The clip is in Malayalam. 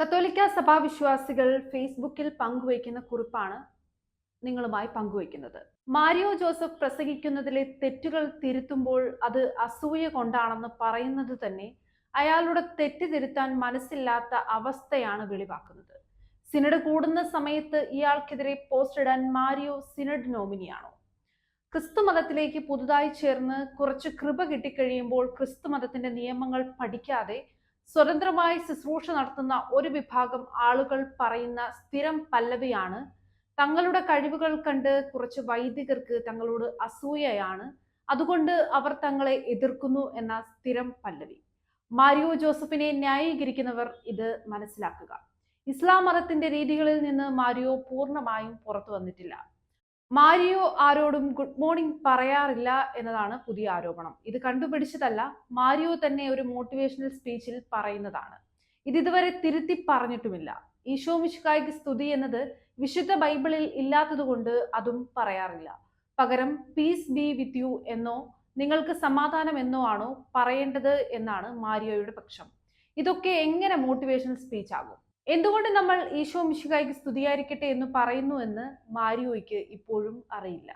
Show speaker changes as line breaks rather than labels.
കത്തോലിക്ക സഭാവിശ്വാസികൾ ഫേസ്ബുക്കിൽ പങ്കുവയ്ക്കുന്ന കുറിപ്പാണ് നിങ്ങളുമായി പങ്കുവയ്ക്കുന്നത്. മാരിയോ ജോസഫ് പ്രസംഗിക്കുന്നതിലെ തെറ്റുകൾ തിരുത്തുമ്പോൾ അത് അസൂയ കൊണ്ടാണെന്ന് പറയുന്നത് തന്നെ അയാളുടെ തെറ്റ് തിരുത്താൻ മനസ്സില്ലാത്ത അവസ്ഥയാണ് വെളിവാക്കുന്നത്. സിനഡ് കൂടുന്ന സമയത്ത് ഇയാൾക്കെതിരെ പോസ്റ്റ് ഇടാൻ മാരിയോ സിനഡ് നോമിനിയാണോ? ക്രിസ്തു മതത്തിലേക്ക് പുതുതായി ചേർന്ന് കുറച്ച് കൃപ കിട്ടിക്കഴിയുമ്പോൾ ക്രിസ്തു മതത്തിന്റെ നിയമങ്ങൾ പഠിക്കാതെ സ്വതന്ത്രമായി ശുശ്രൂഷ നടത്തുന്ന ഒരു വിഭാഗം ആളുകൾ പറയുന്ന സ്ഥിരം പല്ലവിയാണ്, തങ്ങളുടെ കഴിവുകൾ കണ്ട് കുറച്ച് വൈദികർക്ക് തങ്ങളോട് അസൂയയാണ്, അതുകൊണ്ട് അവർ തങ്ങളെ എതിർക്കുന്നു എന്ന സ്ഥിരം പല്ലവി. മാരിയോ ജോസഫിനെ ന്യായീകരിക്കുന്നവർ ഇത് മനസ്സിലാക്കുക. ഇസ്ലാം മതത്തിന്റെ രീതികളിൽ നിന്ന് മാരിയോ പൂർണ്ണമായും പുറത്തു വന്നിട്ടില്ല. മാരിയോ ആരോടും ഗുഡ് മോർണിംഗ് പറയാറില്ല എന്നതാണ് പുതിയ ആരോപണം. ഇത് കണ്ടുപിടിച്ചതല്ല, മാരിയോ തന്നെ ഒരു മോട്ടിവേഷണൽ സ്പീച്ചിൽ പറയുന്നതാണ്. ഇത് ഇതുവരെ തിരുത്തി പറഞ്ഞിട്ടുമില്ല. ഈശോ മിശിഹായ്ക്ക് സ്തുതി എന്നത് വിശുദ്ധ ബൈബിളിൽ ഇല്ലാത്തതുകൊണ്ട് അതും പറയാറില്ല. പകരം പീസ് ബി വിത്ത് യു എന്നോ നിങ്ങൾക്ക് സമാധാനം എന്നോ ആണോ പറയേണ്ടത് എന്നാണ് മാരിയോയുടെ പക്ഷം. ഇതൊക്കെ എങ്ങനെ മോട്ടിവേഷണൽ സ്പീച്ച് ആകും? എന്തുകൊണ്ട് നമ്മൾ ഈശോ മിശിഹായ്ക്ക് സ്തുതിയായിരിക്കട്ടെ എന്ന് പറയുന്നു എന്ന് മാരിയോയ്ക്ക് ഇപ്പോഴും അറിയില്ല.